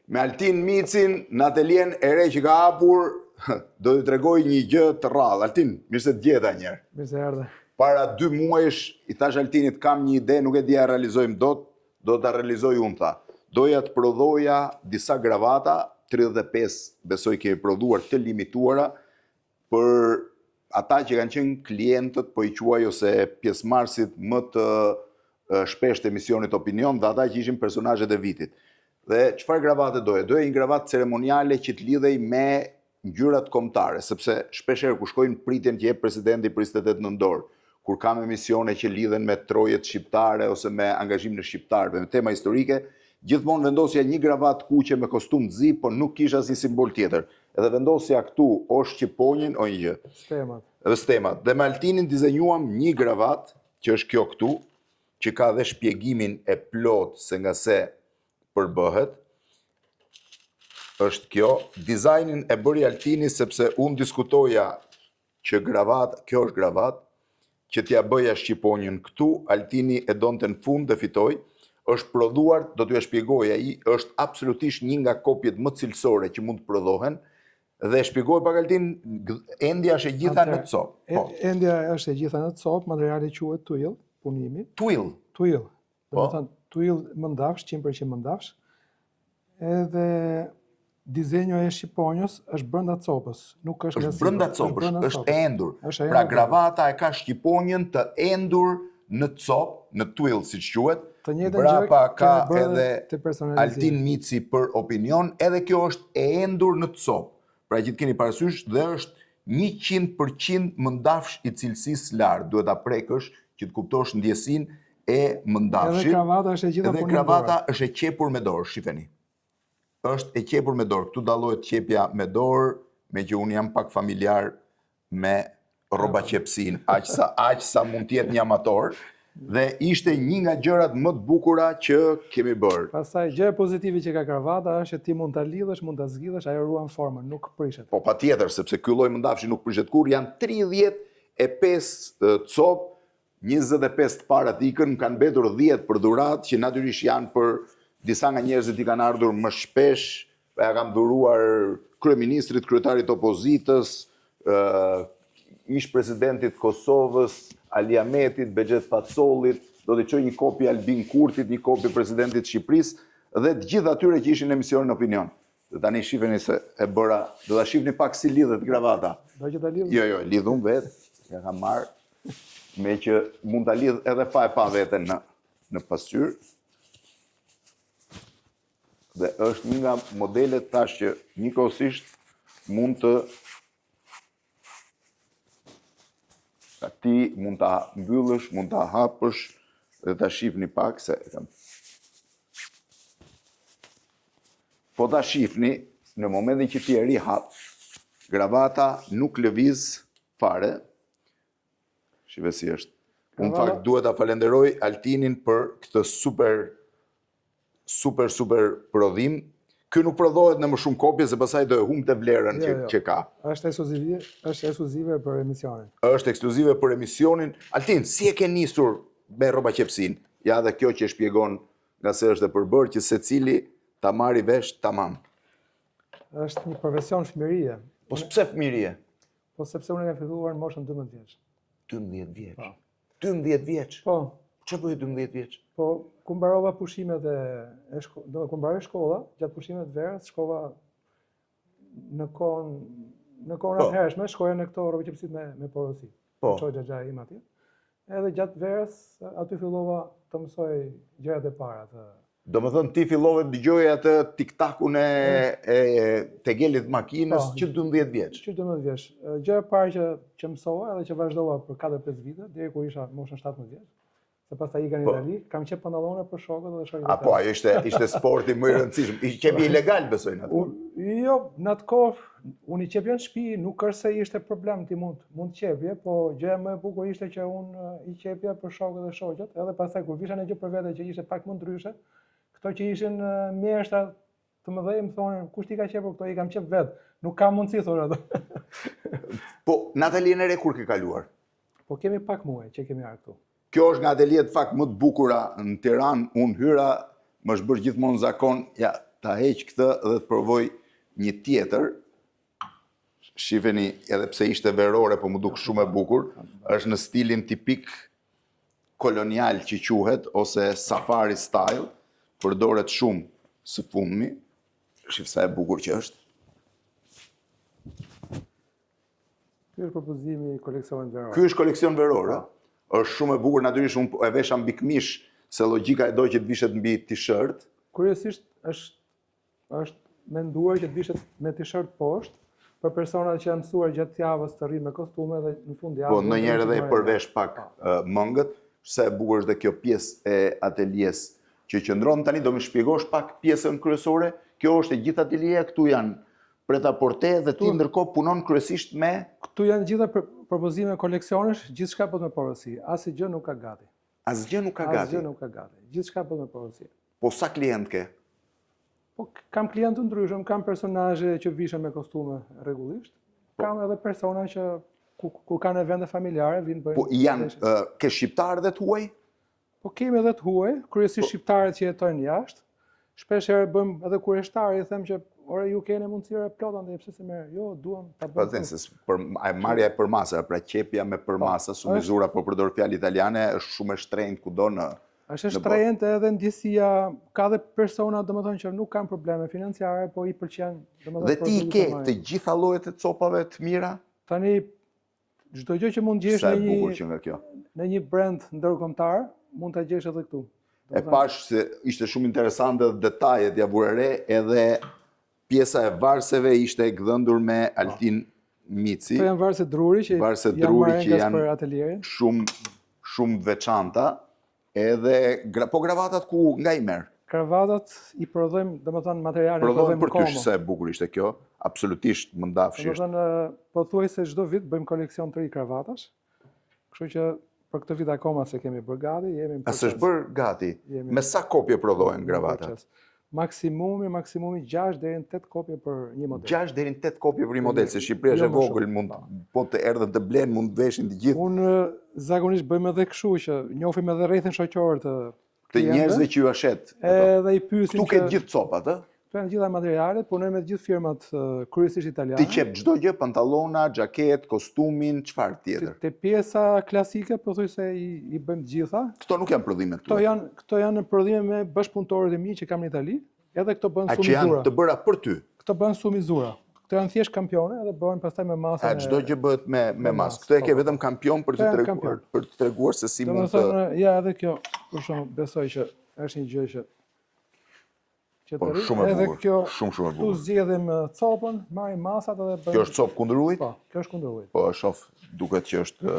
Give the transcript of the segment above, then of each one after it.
Me Altin Micin, në atelien e re që ka hapur, do të tregoj një gjë të rrallë. Altin, mirë se të gjeta njerë. Mirë se erdhe. Para 2 muajsh, i thash Altinit, kam një ide, nuk e dia realizojmë dot, do të realizoj unë, tha. Doja të prodhoja disa gravata, 35 besoj kemi prodhuar të limituara, për ata që kanë qenë klientët, po i quaj ose pjesëmarrësit më të shpesh të emisionit Opinion, dhe ata që ishin personazhet e vitit. Dhe çfarë gravate doja? Doja një gravatë ceremoniale që të lidhej me ngjyrat kombëtare, sepse shpeshherë kur shkojnë pritjen që jep presidenti për 28 nëntor, kur kam emisione që lidhen me trojet shqiptare ose me angazhimin e shqiptarëve, me tema historike, gjithmonë vendosja një gravatë kuqe me kostum të zi, por nuk kisha si simbol tjetër. Edhe vendosja këtu o shqiponjin o një gjë. Stemat. Dhe me Altinin dizenjuam një gravatë, që është kjo këtu, që ka dhe shpjegimin e plot se nga se përbëhet, është kjo. Dizajnin e bëri Altini sepse unë diskutoja që kjo është gravat, që t'ja bëja shqiponjën këtu, Altini e donte në fund dhe fitoj, është prodhuar, do t'ju e shpjegoj ai, është absolutisht një nga kopjet më cilësore që mund të prodhohen, dhe shpjegoj pak Altin, endja është e gjitha në copë. Endja është e gjitha në copë, materiali quhet tuill, punimi. Tuill? Tuill. Do të thënë, tuill mëndafsh, 100% mëndafsh, edhe dizenjo e shqiponjës është brenda copës, nuk është është brenda copës, është e endur. Pra gravata e ka shqiponjën të endur në copë, në tuill siç quhet. Brapa ka edhe Altin Mici për Opinion, edhe kjo është e endur në copë. Pra që të keni parasysh, dhe është 100% mëndafsh i cilësisë lartë. Duhet ta prekësh që të kuptosh ndjesinë e mëndafshit. Edhe kravata është e gjitha edhe kravata është e qepur me dorë, shifeni. Është e qepur me dorë. Këtu dallohet qepja me dorë, me që unë jam pak familjar me rroba qepsin, aq sa mund të jetë një amator, dhe ishte një nga gjërat më të bukura që kemi bërë. Pastaj gjë pozitive që ka kravata është që ti mund ta lidhësh, mund ta zgjidhësh, ajo ruan formën, nuk prishet. Po patjetër, sepse ky lloj mëndafshi nuk prishet kur, janë 35 copë, 25 të parat ikën, më kanë mbetur 10 për dhuratë, që natyrisht janë për disa nga njerëzit i kanë ardhur më shpesh, ja kam dhuruar kryeministrit, kryetarit opozitës, ish presidentit Kosovës, Ali Ahmetit, Bexhet Pacollit, do të çoj një kopje Albin Kurtit, një kopje presidentit Shqipërisë, dhe të gjithë atyre që ishin në emisionin Opinion. Dhe tani shifeni se e bëra, do ta shihni pak si lidhet gravata. Do që ta lidh? Jo, lidh unë vetë, ja kam marrë, me që mund ta lidh edhe pa e pa veten në pasqyrë. Dhe është një nga modelet tash që njëkohësisht mund të ti mund ta mbyllësh, mund ta hapësh, dhe ta shihni pak se po ta shihni, në momentin që ti e ri hap, gravata nuk lëviz fare. Shive si është. Unë fakt duhet ta falenderoj Altinin për këtë super prodhim. Ky nuk prodhohet në më shumë kopje, se pastaj do e humbte vlerën që ka. Është ekskluzive për emisionin. Është ekskluzive për emisionin. Altin, si e ke nisur me rroba qepsin? Ja, dhe kjo që shpjegon nga se është e përbërë, që secili ta marri vesh tamam. Është një profesion fëmijërie. Po pse fëmijërie? Po sepse unë kam filluar në moshën 12 vjeç. 12 vjeç. 12 vjeç. Po. Ç'e bëj 12 vjeç? Po, ku mbarova pushimet ku mbaroj shkolla, gjatë pushimeve të verës, shkova në kohën atëhershme, shkoja në këto rroba qepësit me porosi. Po. Çoj xhaxha im atje. Edhe gjatë verës aty fillova të mësoj gjërat e para të. Domethënë ti fillove të dëgjoje atë tiktakun e tegelit makinës që 12 vjeç. Që 12 vjeç. Gjëja e parë që mësova edhe që vazhdova për 4-5 vite, deri kur isha moshën 17 vjeç. Se pastaj ika në Itali, kam qep pantallone për shokët dhe shokët. Po, ajo ishte sporti më i rëndësishëm. I qepi ilegal, besoj në atë. Jo, në atë kohë, unë i qepja në shtëpi, nuk është se ishte problem ti mund qepje, po gjëja më e bukur ishte që unë i qepja për shokët dhe shoqët, edhe pastaj kur visha në gjë për vete që ishte pak më ndryshe, këto që ishin mjeshtra të mëdhej më thonë, kush ti ka qepur këto, i kam qep vetë, nuk kam mundësi thonë ato. Po, në atelien e re kur ke kaluar? Po kemi pak muaj që kemi ardhur këtu. Kjo është nga ateliet fakt më të bukura në Tiranë, unë hyra, më është bërë gjithmonë zakon, ja, ta heq këtë dhe të provoj një tjetër. Shifeni, edhe pse ishte verore, po më duk shumë e bukur, është në stilin tipik kolonial që quhet, ose safari style, përdoret shumë së fundmi. Shif sa e bukur që është. Ky është propozimi i koleksionit veror. Ky është koleksion veror, është shumë e bukur, natyrisht unë e vesha mbi këmish, se logjika e do që të vishet mbi t-shirt. Kuriozisht është menduar që të vishet me t-shirt poshtë, për personat që janë mësuar gjatë javës të rrinë me kostume dhe në fund javës. Po, ndonjëherë edhe e përvesh pak mëngët, sa e bukur është dhe kjo pjesë e ateljes që qëndron tani, do më shpjegosh pak pjesën kryesore. Kjo është e gjithë atelje, këtu janë pret-a-porter dhe ti ndërkohë punon kryesisht me. Këtu janë gjitha propozime koleksionesh, gjithçka po me porosi. Asgjë nuk ka gati. Asgjë nuk ka gati. Asgjë nuk ka gati. Gjithçka po me porosi. Po sa klient ke? Po kam klientë të ndryshëm, kam personazhe që vishën me kostume rregullisht, kam edhe persona që kur kanë evente familjare vinë bëjnë. Po janë ke shqiptarë dhe të huaj? Po kemi edhe të huaj, kryesisht shqiptarët që jetojnë jashtë. Shpesh herë bëjmë edhe kurështarë, i them që ore ju keni mundësira plota ndaj pse se merr. Jo, duam ta bëjmë. Po thënë se marrja e përmasa, pra qepja me përmasa, sumizura, po përdor fjalë italiane, është shumë e shtrenjtë kudo në. Është e shtrenjtë edhe ndjesia, ka dhe persona domethënë që nuk kanë probleme financiare, po i pëlqen domethënë. Dhe ti ke të gjitha llojet e copave të mira? Tani çdo gjë që mund gjesh në një brand ndërkombëtar, mund ta gjesh edhe këtu. E pash se ishte shumë interesante dhe detajet ja vure re, edhe pjesa e varseve ishte gdhëndur me Altin Mici. Këto janë varse druri që janë shumë veçanta. Edhe, po gravatat ku nga i merë? Gravatat i prodhojmë, domethënë materialin prodhojmë për ty, sa e bukur ishte kjo, absolutisht më ndafshisht. Domethënë, pothuajse çdo vit bëjmë koleksion të ri gravatash. Kështu që për këtë vit akoma se kemi bërë gati, jemi në proces. A s'është bërë gati? Me sa kopje prodhohen gravatat? Maksimumi 6 deri në 8 kopje për një model. 6 deri në 8 kopje për një model, se Shqipëria është e vogël, po të erdhën të blenë, mund të veshin të gjithë. Unë zakonisht bëjmë edhe kështu që njohim edhe rrethin shoqëror të njerëzve që ju ashet. Edhe i pyesim. Ktu ke gjithë copat, ë? Këto janë gjitha materialet, punojmë me të gjithë firmat kryesisht italiane. Ti qep çdo gjë, pantallona, xhaket, kostumin, çfarë tjetër? Te pjesa klasike, pothuajse i bëjmë të gjitha. Këto nuk janë prodhime këtu. Këto janë prodhime me bashkëpunëtorët e mi që kam në Itali, edhe këto bëhen sumizura. A që janë të bëra për ty? Këto bëhen sumizura. Këto janë thjesht kampione edhe bëhen pastaj me masën. A çdo gjë bëhet me masë. Këto e ke vetëm kampion për të treguar se si mund të. Ja, edhe kjo, për shembull, besoj që është një gjë që Po, shumë e bukur, shumë e bukur. Tu zgjedhim copën, marrim masat edhe bëjmë. Kjo është copë kundër ujit? Po, kjo është kundër ujit. Po, shoh, duket që është.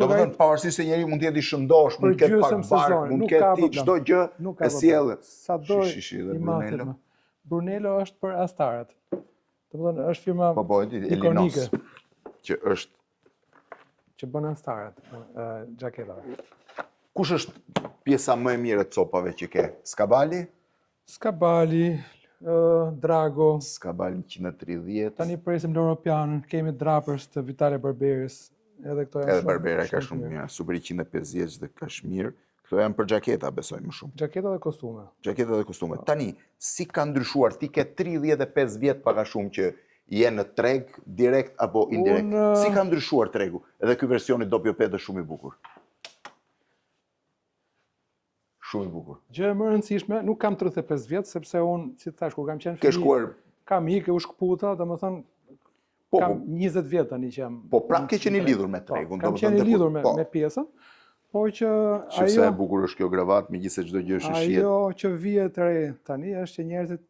Domethënë pavarësisht se njeriu mund të jetë i shëndosh, mund të ketë pak bark, mund të ketë çdo gjë e sjellë. Sado i matet. Brunello është për astarët. Domethënë është firma ikonike që është që bën astarët, xhaketave. Kush është pjesa më e mirë e copave që ke? Skabali? Skabali, Drago. Skabali 130. Tani presim l'Europianën, kemi drapers të Vitale Barberis. Edhe këto janë. Edhe Barbera ka shumë mirë, Super 150 dhe kashmir. Këto janë për xhaketa, besoj më shumë. Xhaketa dhe kostume. Xhaketa dhe kostume. Tani, si ka ndryshuar? Ti ke 35 vjet paka shumë që je në treg, direkt apo indirekt. Si ka ndryshuar tregu? Edhe ky versioni doppio petë është shumë i bukur. Shumë i bukur. Gjë e më e rëndësishme, nuk kam 35 vjet sepse unë, si thash, kur kam qenë fëmijë. Ke shkuar? Kam ikë, u shkputa, domethënë kam 20 vjet tani që jam. Po prap ke qenë i lidhur me tregun, Kam qenë i lidhur me pjesën. Po që ajo sa e bukur është kjo gravat, megjithëse çdo gjë është e shihet. Ajo që vihet re tani është që njerëzit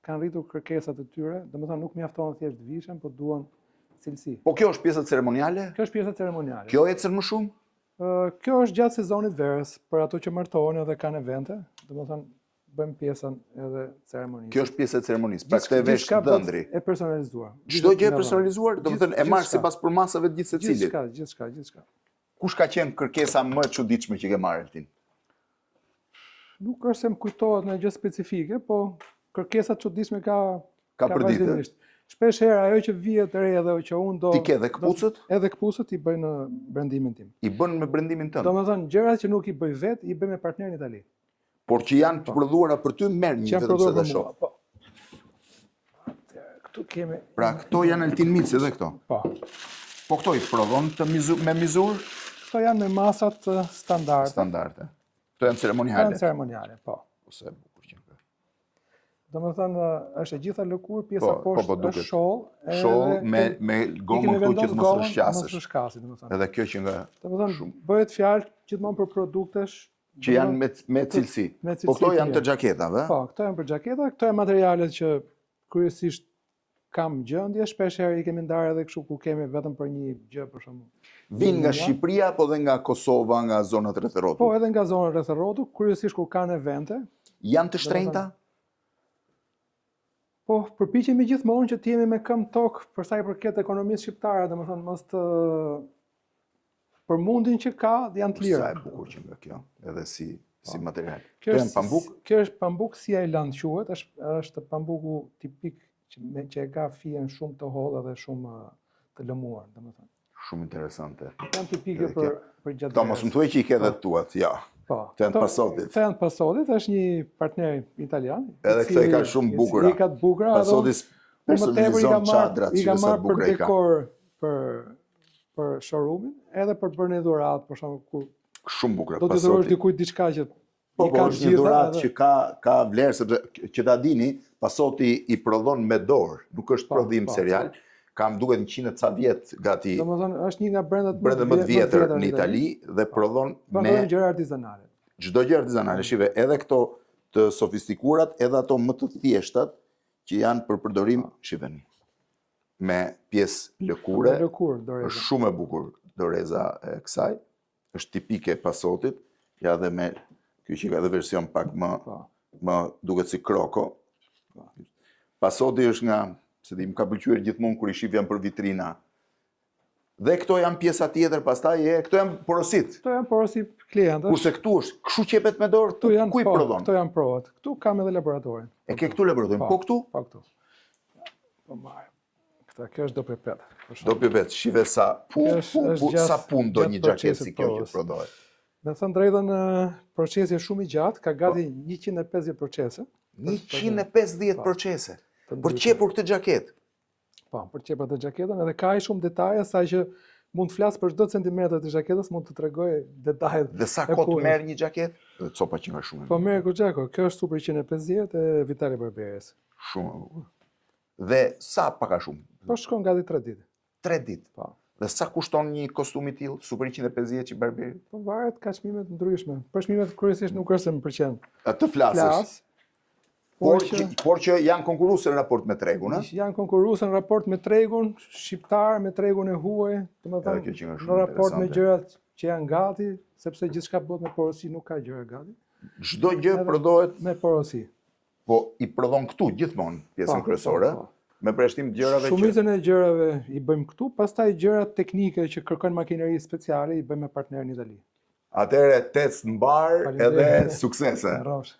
kanë rritur kërkesat e tyre, domethënë nuk mjafton thjesht të vishën, po duan cilësi. Po kjo është pjesa ceremoniale? Kjo është pjesa ceremoniale. Kjo ecën më shumë? Kjo është gjatë sezonit verës, për ato që martohen edhe kanë evente, domethënë bëjmë pjesën edhe ceremonisë. Kjo është pjesa e ceremonisë, pra këtë e vesh dëndri. E personalizuar. Çdo gjë e personalizuar, domethënë e marr sipas përmasave të gjithë secilit. Gjithçka. Kush ka qenë kërkesa më e çuditshme që ke marrë Altin? Nuk është se më kujtohet në gjë specifike, po kërkesa të çuditshme ka për ditë. Shpesh herë ajo që vihet re edhe që unë do. Ti ke edhe këpucët? Edhe këpucët i bëj në brendimin tim. I bën me brendimin tënd? Domethënë gjërat që nuk i bëj vet, i bëj me partnerin itali. Por që janë të prodhuara për ty merr një vetëm se ta shoh. Këtu kemi... Pra, këto janë Altin Mici dhe këto. Po. Po këto i prodhon me mizur Këto janë me masat standarde. standarde. Këto janë Këto ceremoniale. janë ceremoniale, po. Ose e bukur që nga. Domethënë është e gjitha lëkurë, pjesa Po, poshtë duket. është sholl. Sholl me gomën këtu që të mos rëshqasësh. Mos rëshqasi, domethënë. Edhe kjo që nga Domethënë bëhet fjalë gjithmonë për produktesh që janë me cilësi. me cilësi Po këto të janë të mirë. xhaketave. Po, këto janë për xhaketa, këto janë materialet që kryesisht kam gjendje, shpesh herë i kemi ndarë edhe kështu ku kemi vetëm për një gjë për shembull. Vinë nga Shqipëria apo dhe nga Kosova, nga zonat rreth e Po, rrotull. edhe nga zona rreth e rrotull, kryesisht kur kanë evente. Janë të shtrenjta? Po, përpiqemi gjithmonë që të jemi me këmbë tokë për sa i përket ekonomisë shqiptare, domethënë mos të për mundin që ka, janë të Sa lirë. e bukur që nga kjo, edhe si material. Kjo Këto janë pambuk, Kjo është pambuk si Island quhet, është pambuku tipik që e ka fijen shumë të hollë dhe shumë të lëmuar, domethënë. shumë interesante. Janë tipike Edhe për gjatë. Këto mos më thuaj që i ke edhe tuat, ja. Po. Këto janë Pasodit. Këto janë Pasodit, është një partner italian. Edhe këto i ka shumë bukura. I ka të bukura. Pasodis personalizon çadrat i që ka sa marrë për bukura i ka. dekor për showroomin, edhe për të bërë një dhuratë, për shembull kur Shumë bukura do të dhurosh Pasodi. dikujt diçka që Po, i ka është një gjitha dhuratë edhe- që ka vlerë, sepse që ta dini, Pasoti i prodhon me dorë, nuk është Po, prodhim po. serial. Kam duket 100 ca vjet gati Domethënë është një nga brendat më të vjetër në Itali dhe prodhon me Prodhon gjëra artizanale. çdo gjë artizanale. Shive, edhe këto të sofistikurat, edhe ato më të thjeshtat që janë për përdorim, shiveni. Me pjesë lëkure, Lëkurë, doreza. është shumë e bukur doreza e kësaj, është tipike Pasotit, ja dhe me kjo që ka edhe version pak Po. më duket si kroko. Pasoti është nga, se di, më ka pëlqyer gjithmonë kur i shif janë për vitrina. Dhe këto janë pjesa tjetër, pastaj këto janë porosit. Këto janë porosi klientësh. Kurse këtu është, kështu qepet me dorë, Këtu janë ku i po, prodhon? Këto janë provat. Këtu kam edhe laboratorin. E ke këtu laboratorium, po këtu? Po këtu. Po marr. Kjo është do pepet. Do pjepet, shive sa pun do një gjaket si kjo që prodhohet. Me thënë drejtën, procesi është shumë i gjatë, ka gati 150 procese. 150 procese. Për qepur këtë gjaket. Po, për qepur të gjaketën, edhe ka i shumë detaje, sa që mund të flasë për çdo centimetër të gjaketës, mund të tregoj detajet. Dhe sa kohë merr një gjaket? Dhe copa që nga shumë. Po merr Kuxhako, kjo është Super 150 e Vitali Barberis. Shumë. Dhe sa pak a shumë? Po shkon gati 3 ditë. 3 ditë. Po. Dhe sa kushton një kostum i tillë, Super 150 që Barberi? Po varet ka çmime të ndryshme. Për çmimet kryesisht nuk është se më pëlqen. Të flasësh. Por që janë konkurruese në raport me tregun, a? Janë konkurruese në raport me tregun shqiptar, me tregun e huaj, domethënë në raport me gjërat që janë gati, sepse gjithçka bëhet me porosi, nuk ka gjëra gati. Çdo gjë prodhohet me porosi. Po i prodhon këtu gjithmonë pjesën kryesore, me përshtim të gjërave që shumicën e gjërave i bëjmë këtu, pastaj gjërat teknike që kërkojnë makineri speciale i bëjmë me partner në Itali. Atëherë test mbar edhe suksese. Rrofsh.